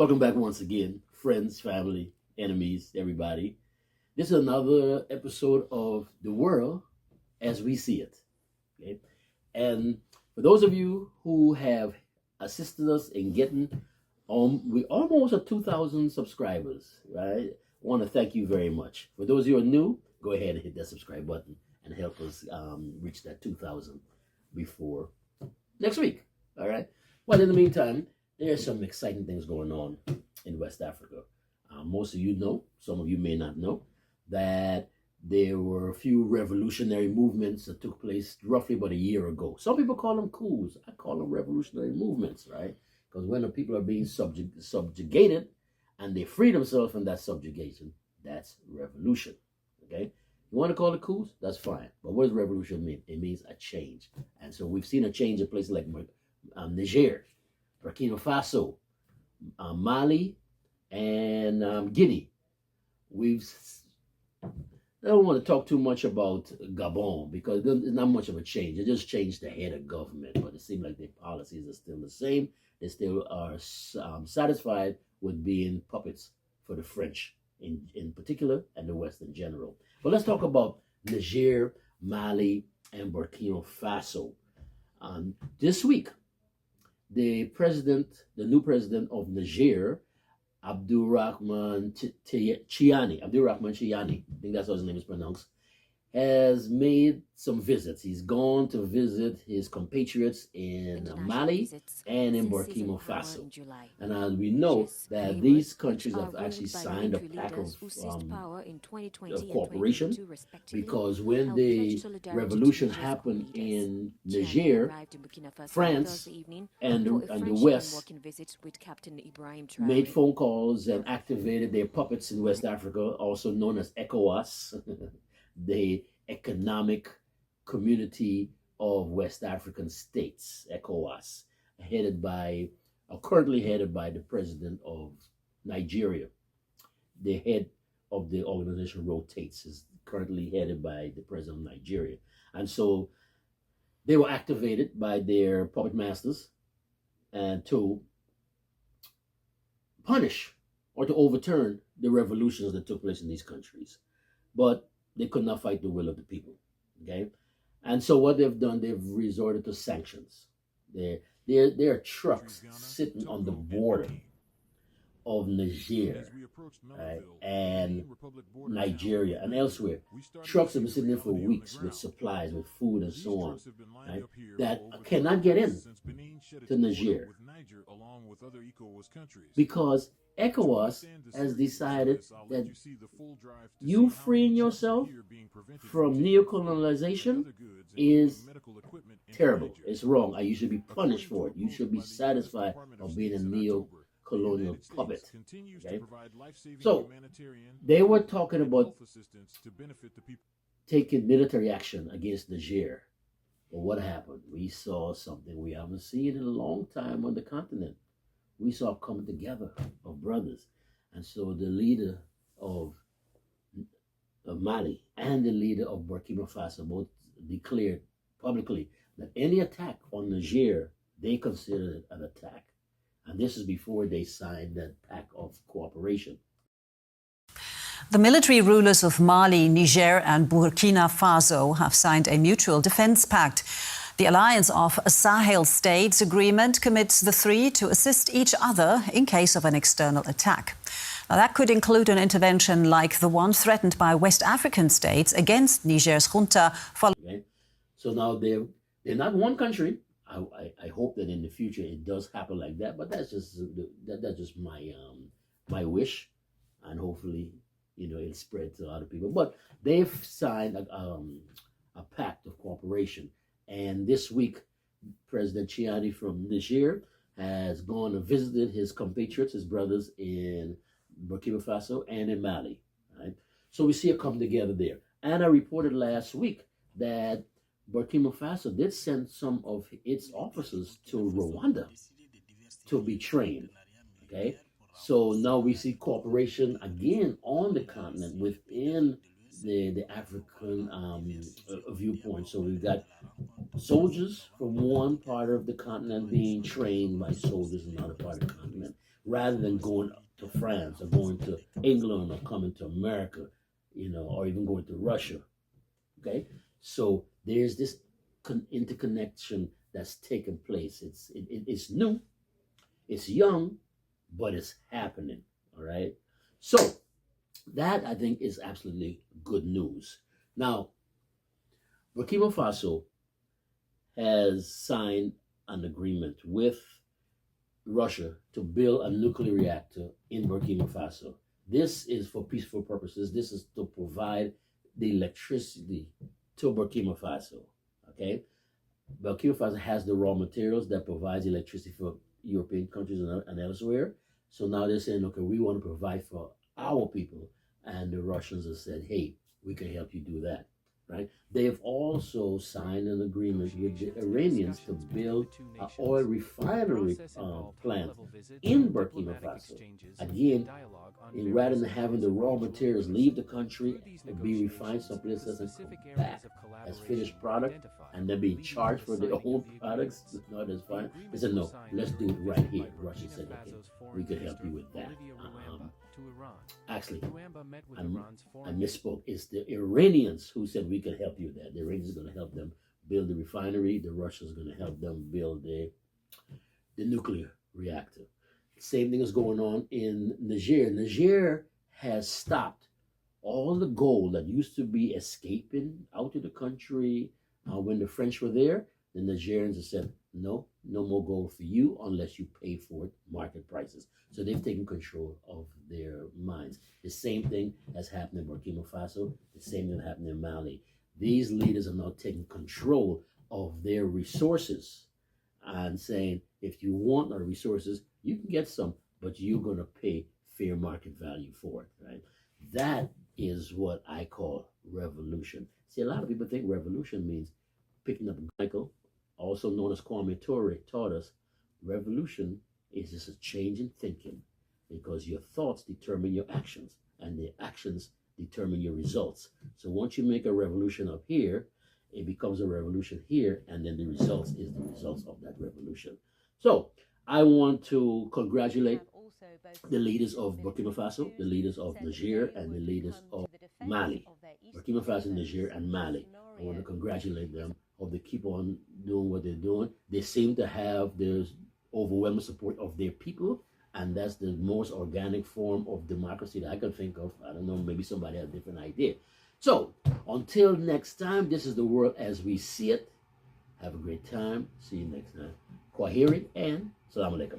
Welcome back once again, friends, family, enemies, everybody. This is another episode of The World as We See It. Okay? And for those of you who have assisted us in getting we almost at 2,000 subscribers, right? I want to thank you very much. For those of you who are new, go ahead and hit that subscribe button and help us reach that 2,000 before next week. All right. Well, in the meantime, there's some exciting things going on in West Africa. Most of you know, some of you may not know, that there were a few revolutionary movements that took place roughly about a year ago. Some people call them coups. I call them revolutionary movements, right? Because when the people are being subjugated and they free themselves from that subjugation, that's revolution. Okay? You want to call it coups? That's fine. But what does revolution mean? It means a change. And so we've seen a change in places like Niger, Burkina Faso, Mali, and Guinea. I don't want to talk too much about Gabon because there's not much of a change. They just changed the head of government, but it seems like their policies are still the same. They still are satisfied with being puppets for the French in particular and the West in general. But let's talk about Niger, Mali, and Burkina Faso. This week, the new president of Niger, Abdurrahman Chiani, I think that's how his name is pronounced, has made some visits. He's gone to visit his compatriots in Mali and in Burkina Faso. And as we know that these countries have actually signed a pact of cooperation, because when the revolution happened in Niger, France and the West made phone calls and activated their puppets in West Africa, also known as ECOWAS, the Economic Community of West African States, ECOWAS, currently headed by the president of Nigeria. The head of the organization rotates, is currently headed by the president of Nigeria. And so they were activated by their puppet masters and to punish or to overturn the revolutions that took place in these countries. But they could not fight the will of the people. Okay? And so what they've done, they've resorted to sanctions. There are trucks sitting on the border of Niger, right, and Nigeria and elsewhere. Trucks have been sitting there for weeks with supplies, with food and so on, right, that cannot get in to Niger because ECOWAS has decided that you freeing yourself from neocolonization is terrible. It's wrong. You should be punished for it. You should be satisfied of being a neo-colonial puppet. Okay? So they were talking about taking military action against Niger. But what happened? We saw something we haven't seen in a long time on the continent. We saw coming together of brothers. And so the leader of Mali and the leader of Burkina Faso both declared publicly that any attack on Niger, they considered it an attack. And this is before they signed that pact of cooperation. The military rulers of Mali, Niger, and Burkina Faso have signed a mutual defense pact. The Alliance of Sahel States agreement commits the three to assist each other in case of an external attack. Now, that could include an intervention like the one threatened by West African states against Niger's junta. Okay. So now they're not one country. I hope that in the future it does happen like that, but that's just my wish, and hopefully it'll spread to other people. But they've signed a pact of cooperation. And this week, President Chiani from Niger has gone and visited his compatriots, his brothers in Burkina Faso and in Mali. Right? So we see it come together there. And I reported last week that Burkina Faso did send some of its officers to Rwanda to be trained. Okay? So now we see cooperation again on the continent within the African viewpoint. So we've got soldiers from one part of the continent being trained by soldiers in another part of the continent. rather than going to France or going to England or coming to America, or even going to Russia. Okay, so there's this interconnection that's taken place. It's new, it's young, but it's happening. All right, so that I think is absolutely good news. Now, Burkina Faso has signed an agreement with Russia to build a nuclear reactor in Burkina Faso. This is for peaceful purposes. This is to provide the electricity to Burkina Faso. Okay, Burkina Faso has the raw materials that provides electricity for European countries and elsewhere. So now they're saying, okay, we want to provide for our people, and the Russians have said, hey, we can help you do that. Right? They have also signed an agreement with the Iranians to build an oil refinery plant in Burkina Faso. Again, rather than having the raw materials leave the country and be refined someplace else and come back as finished product and then being charged for their own products, no, that's fine. They said, no, let's do it right here. Russia said, okay, we could help you with that. Actually, I misspoke. It's the Iranians who said we could help you with that. The Iranians are going to help them build the refinery. The Russians are going to help them build the nuclear reactor. Same thing is going on in Niger. Niger has stopped all the gold that used to be escaping out of the country when the French were there. The Nigerians have said, no more gold for you unless you pay for it market prices. So they've taken control of their mines. The same thing has happened in Burkina Faso. The same thing happened in Mali. These leaders are now taking control of their resources and saying, if you want our resources, you can get some, but you're going to pay fair market value for it, right? That is what I call revolution. See, a lot of people think revolution means picking up a nickel, also known as Kwame Ture taught us. Revolution is just a change in thinking, because your thoughts determine your actions, and the actions determine your results. So once you make a revolution up here, it becomes a revolution here, and then the results is the results of that revolution. So I want to congratulate the leaders of Burkina Faso, the leaders of Niger, and the leaders of Mali. Burkina Faso, Niger, and Mali. I want to congratulate them. Hope they keep on doing what they're doing. They seem to have the overwhelming support of their people, and that's the most organic form of democracy that I can think of. I don't know, maybe somebody has a different idea. So, until next time, this is the world as we see it. Have a great time. See you next time. Kwaheri and Salam Alaikum.